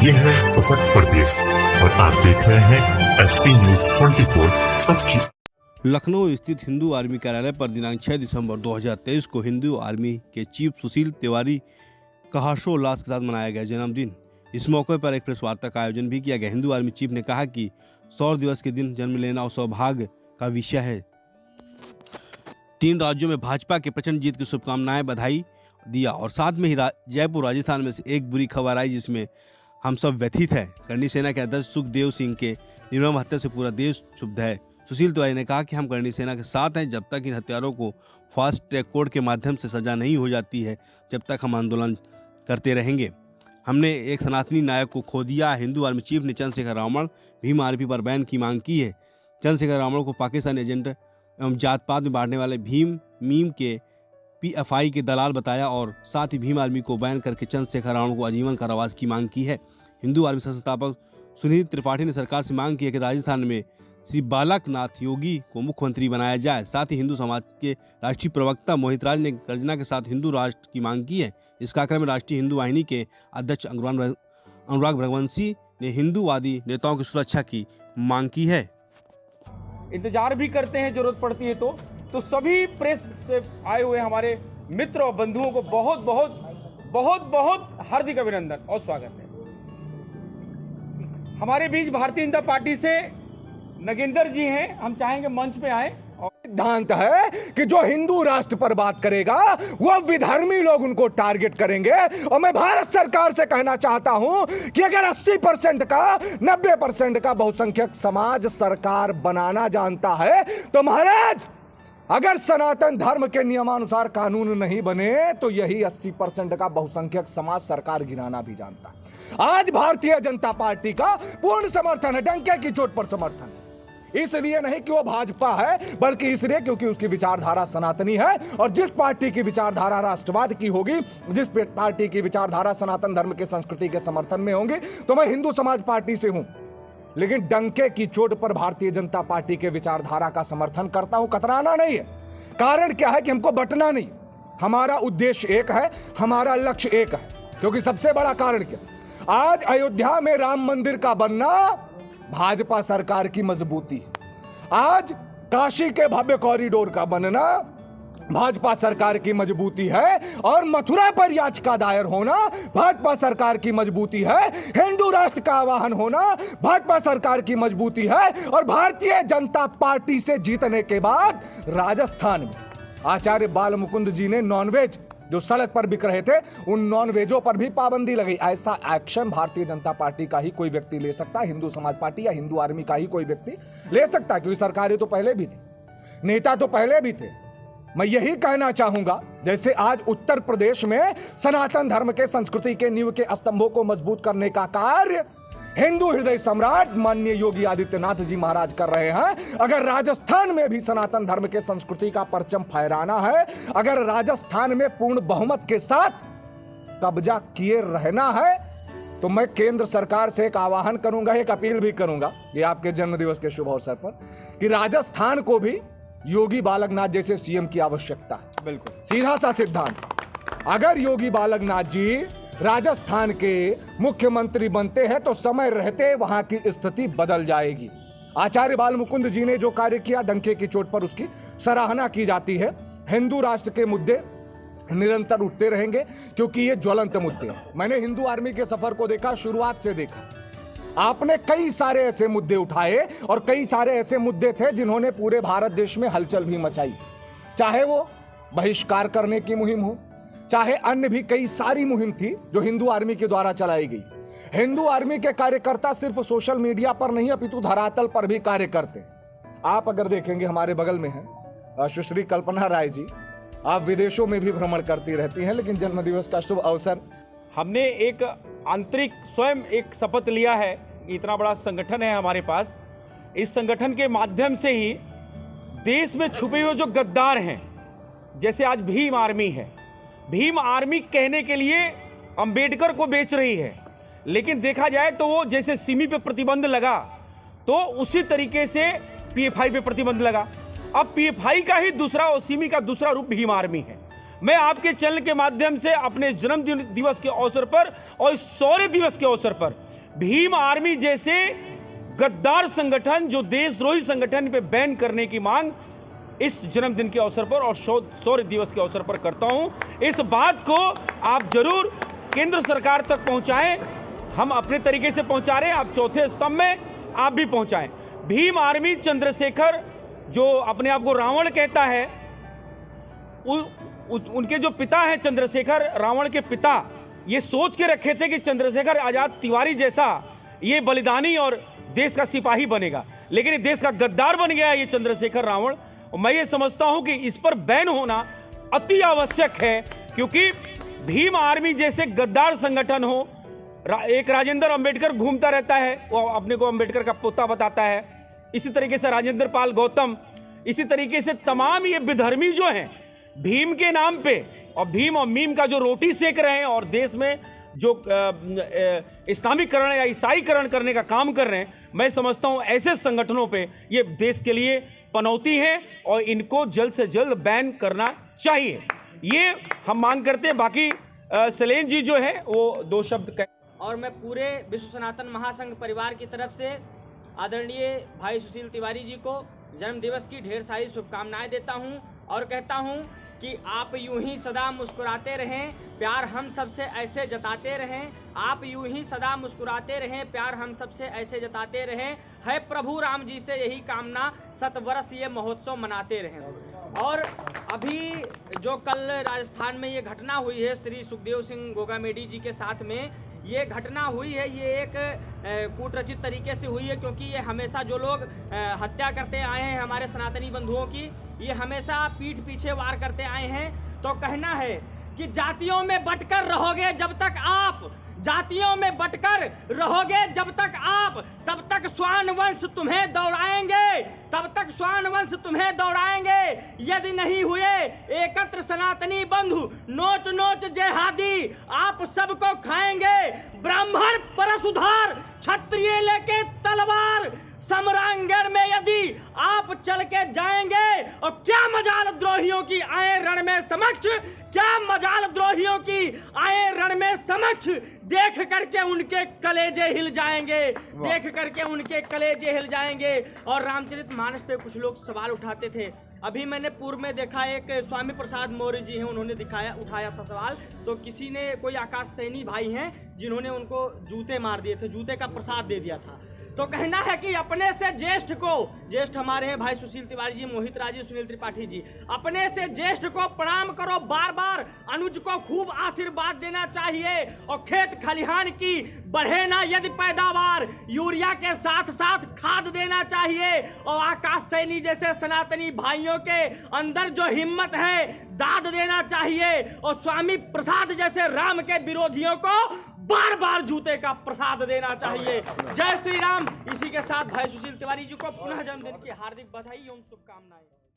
ये है सशक्त प्रदेश और आप देख रहे हैं एसपी न्यूज 24 सच की। लखनऊ स्थित हिंदू आर्मी कार्यालय पर दिनांक 6 दिसंबर 2023 को हिंदू आर्मी के चीफ सुशील तिवारी का हर्षोल्लास के साथ मनाया गया जन्मदिन। इस मौके पर एक प्रेस वार्ता का आयोजन भी किया गया। हिंदू आर्मी चीफ ने कहा कि सौर दिवस के दिन जन्म लेना और सौभाग्य का विषय है। 3 राज्यों में भाजपा के प्रचंड जीत की शुभकामनाएं बधाई दिया और साथ में ही जयपुर राजस्थान में से एक बुरी खबर आई जिसमें हम सब व्यथित है। करणी सेना के अध्यक्ष सुखदेव सिंह के निर्मम हत्या से पूरा देश क्षुब्ध है। सुशील तिवारी ने कहा कि हम करणी सेना के साथ हैं जब तक इन हत्यारों को फास्ट ट्रैक कोर्ट के माध्यम से सजा नहीं हो जाती है, जब तक हम आंदोलन करते रहेंगे। हमने एक सनातनी नायक को खो दिया। हिंदू आर्मी चीफ ने चंद्रशेखर रावण भीम आरपी पर बैन की मांग की है। चंद्रशेखर रावण को पाकिस्तानी एजेंट एवं जात पात में बांटने वाले भीम मीम के PFI के दलाल बताया और साथ ही भीम आर्मी को बैन करके चंद्रशेखर रावण को आजीवन कारावास की मांग की है। हिंदू आर्मी संस्थापक सुनील त्रिपाठी ने सरकार से मांग की है कि राजस्थान में श्री बालकनाथ योगी को मुख्यमंत्री बनाया जाए। साथ ही हिंदू समाज के राष्ट्रीय प्रवक्ता मोहित राज ने गर्जना के साथ हिंदू राष्ट्र की मांग की है। इस कार्यक्रम में राष्ट्रीय हिंदू वाहिनी के अध्यक्ष अनुराग भगवंशी ने हिंदूवादी नेताओं की सुरक्षा की मांग की है। इंतजार भी करते हैं जरूरत पड़ती है तो सभी प्रेस से आए हुए हमारे मित्र और बंधुओं को बहुत बहुत बहुत बहुत हार्दिक अभिनंदन और स्वागत है। हमारे बीच भारतीय जनता पार्टी से नगेंद्र जी हैं, हम चाहेंगे मंच पे आए। सिद्धांत है कि जो हिंदू राष्ट्र पर बात करेगा वो विधर्मी लोग उनको टारगेट करेंगे। और मैं भारत सरकार से कहना चाहता हूं कि अगर 80% का 90% का बहुसंख्यक समाज सरकार बनाना जानता है तो महाराज अगर सनातन धर्म के नियमानुसार कानून नहीं बने तो यही 80% का बहुसंख्यक समाज सरकार गिराना भी जानता है। आज भारतीय जनता पार्टी का पूर्ण समर्थन है, डंके की चोट पर समर्थन है। इसलिए नहीं कि वो भाजपा है बल्कि इसलिए क्योंकि उसकी विचारधारा सनातनी है। और जिस पार्टी की विचारधारा राष्ट्रवाद की होगी, जिस पार्टी की विचारधारा सनातन धर्म के संस्कृति के समर्थन में होंगी, तो मैं हिंदू समाज पार्टी से हूं, लेकिन डंके की चोट पर भारतीय जनता पार्टी के विचारधारा का समर्थन करता हूं। कतराना नहीं है। कारण क्या है कि हमको बंटना नहीं, हमारा उद्देश्य एक है, हमारा लक्ष्य एक है। क्योंकि सबसे बड़ा कारण क्या, आज अयोध्या में राम मंदिर का बनना भाजपा सरकार की मजबूती है। आज काशी के भव्य कॉरिडोर का बनना भाजपा सरकार की मजबूती है। और मथुरा पर याचिका दायर होना भाजपा सरकार की मजबूती है। हिंदू राष्ट्र का आह्वान होना भाजपा सरकार की मजबूती है। और भारतीय जनता पार्टी से जीतने के बाद राजस्थान में आचार्य बाल मुकुंद जी ने नॉनवेज जो सड़क पर बिक रहे थे उन नॉनवेजों पर भी पाबंदी लगाई। ऐसा एक्शन भारतीय जनता पार्टी का ही कोई व्यक्ति ले सकता है, हिंदू समाज पार्टी या हिंदू आर्मी का ही कोई व्यक्ति ले सकता है, क्योंकि सरकारें तो पहले भी थी, नेता तो पहले भी थे। मैं यही कहना चाहूंगा, जैसे आज उत्तर प्रदेश में सनातन धर्म के संस्कृति के नींव के स्तंभों को मजबूत करने का कार्य हिंदू हृदय सम्राट माननीय योगी आदित्यनाथ जी महाराज कर रहे हैं, अगर राजस्थान में भी सनातन धर्म के संस्कृति का परचम फहराना है, अगर राजस्थान में पूर्ण बहुमत के साथ कब्जा किए रहना है, तो मैं केंद्र सरकार से एक आह्वान करूंगा, एक अपील भी करूंगा, ये आपके जन्मदिवस के शुभ अवसर पर, कि राजस्थान को भी योगी बालकनाथ जैसे सीएम की आवश्यकता है। बिल्कुल सीधा सा सिद्धांत, अगर योगी बालकनाथ जी राजस्थान के मुख्यमंत्री बनते हैं तो समय रहते वहां की स्थिति बदल जाएगी। आचार्य बाल मुकुंद जी ने जो कार्य किया डंके की चोट पर उसकी सराहना की जाती है। हिंदू राष्ट्र के मुद्दे निरंतर उठते रहेंगे क्योंकि ये ज्वलंत मुद्दे हैं। मैंने हिंदू आर्मी के सफर को देखा, शुरुआत से देखा। आपने कई सारे ऐसे मुद्दे उठाए और कई सारे ऐसे मुद्दे थे जिन्होंने पूरे भारत देश में हलचल भी मचाई, चाहे वो बहिष्कार करने की मुहिम हो, चाहे अन्य भी कई सारी मुहिम थी जो हिंदू आर्मी के द्वारा चलाई गई। हिंदू आर्मी के कार्यकर्ता सिर्फ सोशल मीडिया पर नहीं अपितु धरातल पर भी कार्य करते। आप अगर देखेंगे हमारे बगल में है सुश्री कल्पना राय जी, आप विदेशों में भी भ्रमण करती रहती हैं, लेकिन जन्मदिवस का शुभ अवसर हमने एक आंतरिक स्वयं एक शपथ लिया है कि इतना बड़ा संगठन है हमारे पास, इस संगठन के माध्यम से ही देश में छुपे हुए जो गद्दार हैं, जैसे आज भीम आर्मी है, भीम आर्मी कहने के लिए अंबेडकर को बेच रही है, लेकिन देखा जाए तो वो जैसे सिमी पे प्रतिबंध लगा तो उसी तरीके से PFI पे प्रतिबंध लगा। अब PFI का ही दूसरा और सिमी का दूसरा रूप भीम आर्मी है। मैं आपके चैनल के माध्यम से अपने जन्म दिवस के अवसर पर और शौर्य दिवस के अवसर पर भीम आर्मी जैसे गद्दार संगठन, जो देशद्रोही संगठन पे बैन करने की मांग इस जन्मदिन के अवसर पर और शौर्य दिवस के अवसर पर करता हूं। इस बात को आप जरूर केंद्र सरकार तक पहुंचाएं। हम अपने तरीके से पहुंचा रहे हैं, आप चौथे स्तंभ में आप भी पहुंचाएं। भीम आर्मी चंद्रशेखर, जो अपने आप को रावण कहता है, उनके जो पिता हैं चंद्रशेखर, रावण के पिता, ये सोच के रखे थे कि चंद्रशेखर आजाद तिवारी जैसा ये बलिदानी और देश का सिपाही बनेगा, लेकिन ये देश का गद्दार बन गया ये चंद्रशेखर रावण। और मैं ये समझता हूं कि इस पर बैन होना अति आवश्यक है, क्योंकि भीम आर्मी जैसे गद्दार संगठन हो, एक राजेंद्र अंबेडकर घूमता रहता है, वो अपने को अंबेडकर का पोता बताता है, इसी तरीके से राजेंद्र पाल गौतम, इसी तरीके से तमाम ये विधर्मी जो हैं भीम के नाम पे और भीम और मीम का जो रोटी सेक रहे हैं और देश में जो इस्लामीकरण या ईसाईकरण करने का काम कर रहे हैं, मैं समझता हूं ऐसे संगठनों पे ये देश के लिए पनौती है और इनको जल्द से जल्द बैन करना चाहिए, ये हम मांग करते हैं। बाकी सलेन जी जो है वो दो शब्द कहें। और मैं पूरे विश्व सनातन महासंघ परिवार की तरफ से आदरणीय भाई सुशील तिवारी जी को जन्म दिवस की ढेर सारी शुभकामनाएं देता हूं और कहता हूं कि आप यूं ही सदा मुस्कुराते रहें, प्यार हम सबसे ऐसे जताते रहें, आप यूं ही सदा मुस्कुराते रहें, प्यार हम सबसे ऐसे जताते रहें, है प्रभु राम जी से यही कामना, 7 वर्ष ये महोत्सव मनाते रहें। और अभी जो कल राजस्थान में ये घटना हुई है श्री सुखदेव सिंह गोगामेडी जी के साथ में, ये घटना हुई है, ये एक कूटरचित तरीके से हुई है, क्योंकि ये हमेशा जो लोग हत्या करते आए हैं हमारे सनातनी बंधुओं की, ये हमेशा पीठ पीछे वार करते आए हैं। तो कहना है कि जातियों में बंटकर रहोगे जब तक आप, जातियों में बंटकर रहोगे जब तक आप, तब तक स्वान वंश तुम्हें दौड़ाएंगे, तब तक स्वान वंश तुम्हें दौड़ाएंगे। यदि नहीं हुए एकत्र सनातनी बंधु, नोच नोच जेहादी आप सबको खाएंगे। ब्राह्मण परसुधार, क्षत्रिय लेके तलवार, सम्रांगण में यदि आप चल के जाएंगे, और क्या मजाल द्रोहियों की आए रण में समक्ष, क्या मजाल द्रोहियों की आए रण में समक्ष, देख करके उनके कलेजे हिल जाएंगे, देख करके उनके कलेजे हिल जाएंगे। और रामचरितमानस पे कुछ लोग सवाल उठाते थे, अभी मैंने पूर्व में देखा एक स्वामी प्रसाद मौर्य जी हैं, उन्होंने उठाया था सवाल, तो किसी ने, कोई आकाश सैनी भाई हैं जिन्होंने उनको जूते मार दिए थे, जूते का प्रसाद दे दिया था। तो कहना है कि अपने से ज्येष्ठ को, ज्येष्ठ हमारे हैं भाई सुशील तिवारी जी, मोहित राज जी, सुनील त्रिपाठी जी, अपने से ज्येष्ठ को प्रणाम करो बार बार, अनुज को खूब आशीर्वाद देना चाहिए, और खेत खलिहान की बढ़े ना यदि पैदावार, यूरिया के साथ साथ खाद देना चाहिए, और आकाश सैनी जैसे सनातनी भाइयों के अंदर जो हिम्मत है दाद देना चाहिए, और स्वामी प्रसाद जैसे राम के विरोधियों को बार बार जूते का प्रसाद देना चाहिए। जय श्री राम। इसी के साथ भाई सुशील तिवारी जी को पुनः जन्मदिन की हार्दिक बधाई एवं शुभकामनाएं।